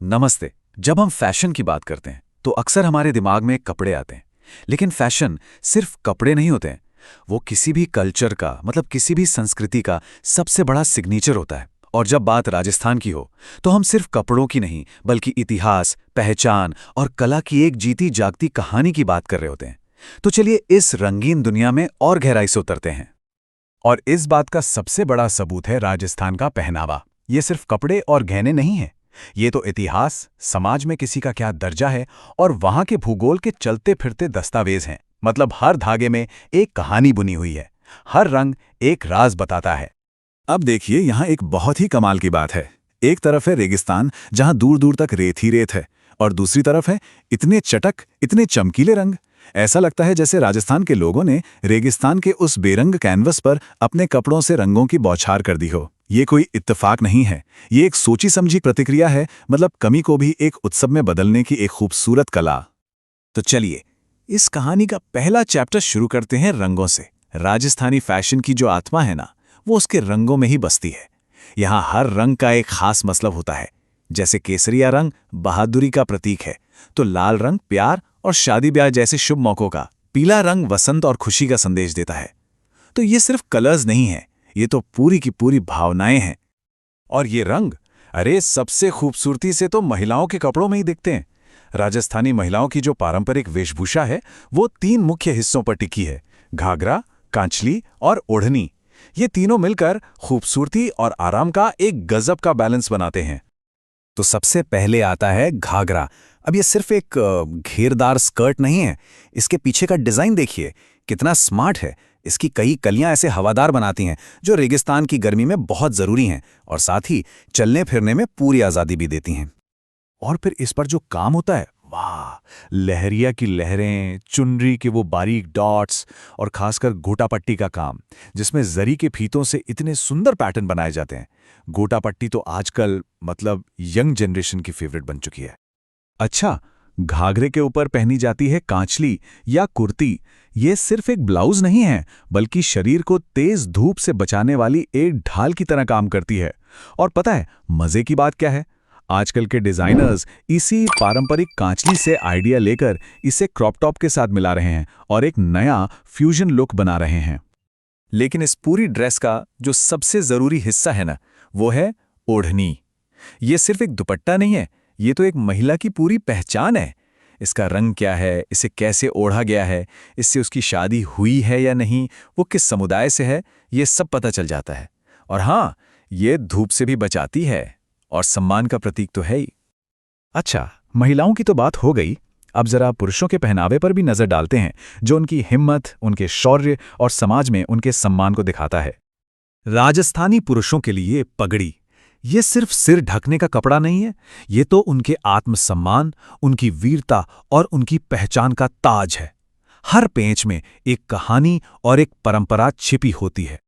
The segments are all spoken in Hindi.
नमस्ते। जब हम फैशन की बात करते हैं तो अक्सर हमारे दिमाग में कपड़े आते हैं। लेकिन फैशन सिर्फ कपड़े नहीं होते हैं। वो किसी भी कल्चर का मतलब किसी भी संस्कृति का सबसे बड़ा सिग्नेचर होता है। और जब बात राजस्थान की हो तो हम सिर्फ कपड़ों की नहीं बल्कि इतिहास, पहचान और कला की एक जीती जागती कहानी की बात कर रहे होते हैं। तो चलिए इस रंगीन दुनिया में और गहराई से उतरते हैं। और इस बात का सबसे बड़ा सबूत है राजस्थान का पहनावा। ये सिर्फ कपड़े और गहने नहीं हैं। ये तो इतिहास, समाज में किसी का क्या दर्जा है और वहां के भूगोल के चलते फिरते दस्तावेज हैं। मतलब हर धागे में एक कहानी बुनी हुई है, हर रंग एक राज बताता है। अब देखिए, यहाँ एक बहुत ही कमाल की बात है। एक तरफ है रेगिस्तान जहाँ दूर दूर तक रेत ही रेत है, और दूसरी तरफ है इतने चटक, इतने चमकीले रंग। ऐसा लगता है जैसे राजस्थान के लोगों ने रेगिस्तान के उस बेरंग कैनवस पर अपने कपड़ों से रंगों की बौछार कर दी हो। ये कोई इत्तेफाक नहीं है, ये एक सोची समझी प्रतिक्रिया है। मतलब कमी को भी एक उत्सव में बदलने की एक खूबसूरत कला। तो चलिए इस कहानी का पहला चैप्टर शुरू करते हैं रंगों से। राजस्थानी फैशन की जो आत्मा है ना, वो उसके रंगों में ही बसती है। यहाँ हर रंग का एक खास मतलब होता है। जैसे केसरिया रंग बहादुरी का प्रतीक है, तो लाल रंग प्यार और शादी ब्याह जैसे शुभ मौकों का, पीला रंग वसंत और खुशी का संदेश देता है। तो ये सिर्फ कलर्स नहीं है, ये तो पूरी की पूरी भावनाएं हैं। और ये रंग, अरे सबसे खूबसूरती से तो महिलाओं के कपड़ों में ही दिखते हैं। राजस्थानी महिलाओं की जो पारंपरिक वेशभूषा है वो 3 मुख्य हिस्सों पर टिकी है: घाघरा, कांचली और ओढ़नी। ये तीनों मिलकर खूबसूरती और आराम का एक गजब का बैलेंस बनाते हैं। तो सबसे पहले आता है घाघरा। अब ये सिर्फ एक घेरदार स्कर्ट नहीं है, इसके पीछे का डिजाइन देखिए कितना स्मार्ट है। इसकी कई कलियां ऐसे हवादार बनाती हैं जो रेगिस्तान की गर्मी में बहुत जरूरी हैं, और साथ ही चलने फिरने में पूरी आजादी भी देती हैं। और फिर इस पर जो काम होता है, वाह! लहरिया की लहरें, चुनरी के वो बारीक डॉट्स, और खासकर गोटापट्टी का काम, जिसमें जरी के फीतों से इतने सुंदर पैटर्न बनाए जाते हैं। गोटापट्टी तो आजकल मतलब यंग जनरेशन की फेवरेट बन चुकी है। अच्छा, घाघरे के ऊपर पहनी जाती है कांचली या कुर्ती। ये सिर्फ एक ब्लाउज नहीं है, बल्कि शरीर को तेज धूप से बचाने वाली एक ढाल की तरह काम करती है। और पता है मजे की बात क्या है? आजकल के डिजाइनर्स इसी पारंपरिक कांचली से आइडिया लेकर इसे क्रॉप टॉप के साथ मिला रहे हैं और एक नया फ्यूजन लुक बना रहे हैं। लेकिन इस पूरी ड्रेस का जो सबसे जरूरी हिस्सा है ना, वो है ओढ़नी। ये सिर्फ एक दुपट्टा नहीं है, ये तो एक महिला की पूरी पहचान है। इसका रंग क्या है, इसे कैसे ओढ़ा गया है, इससे उसकी शादी हुई है या नहीं, वो किस समुदाय से है, ये सब पता चल जाता है। और हाँ, ये धूप से भी बचाती है और सम्मान का प्रतीक तो है ही। अच्छा, महिलाओं की तो बात हो गई। अब जरा पुरुषों के पहनावे पर भी नजर डालते हैं, जो उनकी हिम्मत, उनके शौर्य और समाज में उनके सम्मान को दिखाता है। राजस्थानी पुरुषों के लिए पगड़ी ये सिर्फ सिर ढकने का कपड़ा नहीं है, ये तो उनके आत्मसम्मान, उनकी वीरता और उनकी पहचान का ताज है। हर पेंच में एक कहानी और एक परंपरा छिपी होती है।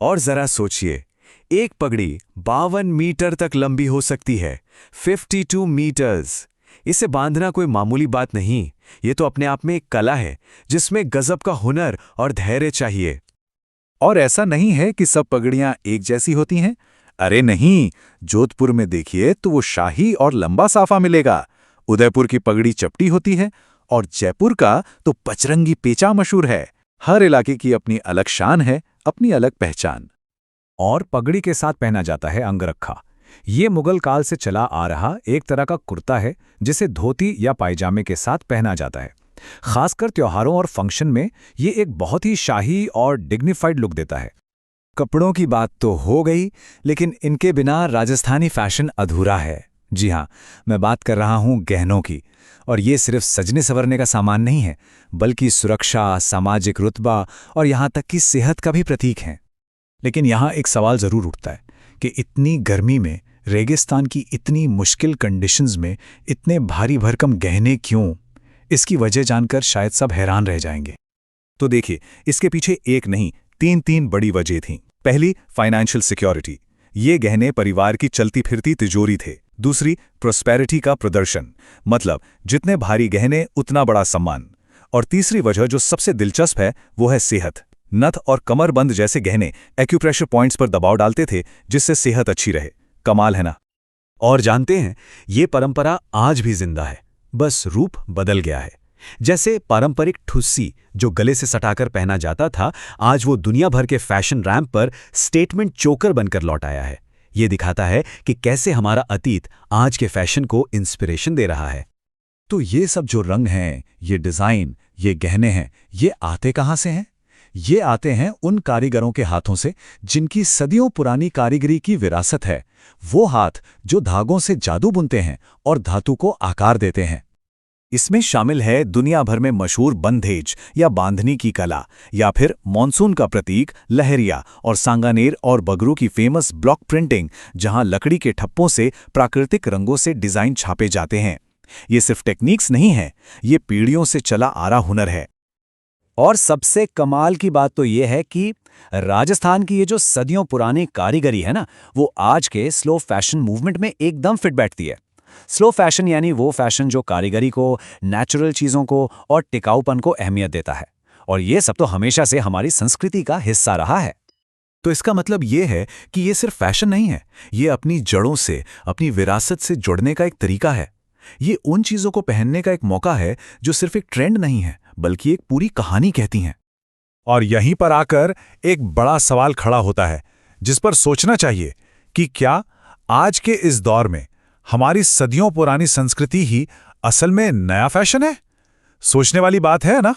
और जरा सोचिए, एक पगड़ी 52 मीटर तक लंबी हो सकती है, 52 मीटर्स। इसे बांधना कोई मामूली बात नहीं, ये तो अपने आप में एक कला है जिसमें गजब का हुनर और धैर्य चाहिए। और ऐसा नहीं है कि सब पगड़ियां एक जैसी होती हैं। अरे नहीं, जोधपुर में देखिए तो वो शाही और लंबा साफा मिलेगा। उदयपुर की पगड़ी चपटी होती है और जयपुर का तो पचरंगी पेचा मशहूर है। हर इलाके की अपनी अलग शान है, अपनी अलग पहचान। और पगड़ी के साथ पहना जाता है अंगरखा। ये मुगल काल से चला आ रहा एक तरह का कुर्ता है जिसे धोती या पायजामे के साथ पहना जाता है। खासकर त्योहारों और फंक्शन में ये एक बहुत ही शाही और डिग्निफाइड लुक देता है। कपड़ों की बात तो हो गई, लेकिन इनके बिना राजस्थानी फैशन अधूरा है। जी हाँ, मैं बात कर रहा हूँ गहनों की। और ये सिर्फ सजने संवरने का सामान नहीं है, बल्कि सुरक्षा, सामाजिक रुतबा और यहाँ तक कि सेहत का भी प्रतीक है। लेकिन यहाँ एक सवाल जरूर उठता है कि इतनी गर्मी में, रेगिस्तान की इतनी मुश्किल कंडीशंस में इतने भारी भरकम गहने क्यों? इसकी वजह जानकर शायद सब हैरान रह जाएंगे। तो देखिए, इसके पीछे एक नहीं, 3 बड़ी वजह थीं। पहली, फाइनेंशियल सिक्योरिटी। ये गहने परिवार की चलती फिरती तिजोरी थे। दूसरी, प्रोस्पेरिटी का प्रदर्शन, मतलब जितने भारी गहने उतना बड़ा सम्मान। और तीसरी वजह जो सबसे दिलचस्प है वो है सेहत। नथ और कमरबंद जैसे गहने एक्यूप्रेशर पॉइंट्स पर दबाव डालते थे जिससे सेहत अच्छी रहे। कमाल है ना? और जानते हैं, ये परंपरा आज भी जिंदा है, बस रूप बदल गया है। जैसे पारंपरिक ठुस्सी जो गले से सटाकर पहना जाता था, आज वो दुनिया भर के फैशन रैंप पर स्टेटमेंट चोकर बनकर लौट आया है। ये दिखाता है कि कैसे हमारा अतीत आज के फैशन को इंस्पिरेशन दे रहा है। तो ये सब जो रंग हैं, ये डिज़ाइन, ये गहने हैं, ये आते कहाँ से हैं? ये आते हैं उन कारीगरों के हाथों से जिनकी सदियों पुरानी कारीगरी की विरासत है। वो हाथ जो धागों से जादू बुनते हैं और धातु को आकार देते हैं। इसमें शामिल है दुनिया भर में मशहूर बंधेज या बांधनी की कला, या फिर मॉनसून का प्रतीक लहरिया और सांगानेर और बगरू की फेमस ब्लॉक प्रिंटिंग, जहां लकड़ी के ठप्पों से प्राकृतिक रंगों से डिज़ाइन छापे जाते हैं। ये सिर्फ टेक्निक्स नहीं है, ये पीढ़ियों से चला आ रहा हुनर है। और सबसे कमाल की बात तो ये है कि राजस्थान की ये जो सदियों पुरानी कारीगरी है ना, वो आज के स्लो फैशन मूवमेंट में एकदम फिट बैठती है। स्लो फैशन यानी वो फैशन जो कारीगरी को, नेचुरल चीज़ों को और टिकाऊपन को अहमियत देता है। और ये सब तो हमेशा से हमारी संस्कृति का हिस्सा रहा है। तो इसका मतलब ये है कि ये सिर्फ फैशन नहीं है, ये अपनी जड़ों से, अपनी विरासत से जुड़ने का एक तरीका है। ये उन चीज़ों को पहनने का एक मौका है जो सिर्फ एक ट्रेंड नहीं है, बल्कि एक पूरी कहानी कहती हैं। और यहीं पर आकर एक बड़ा सवाल खड़ा होता है, जिस पर सोचना चाहिए कि क्या आज के इस दौर में हमारी सदियों पुरानी संस्कृति ही असल में नया फैशन है? सोचने वाली बात है ना?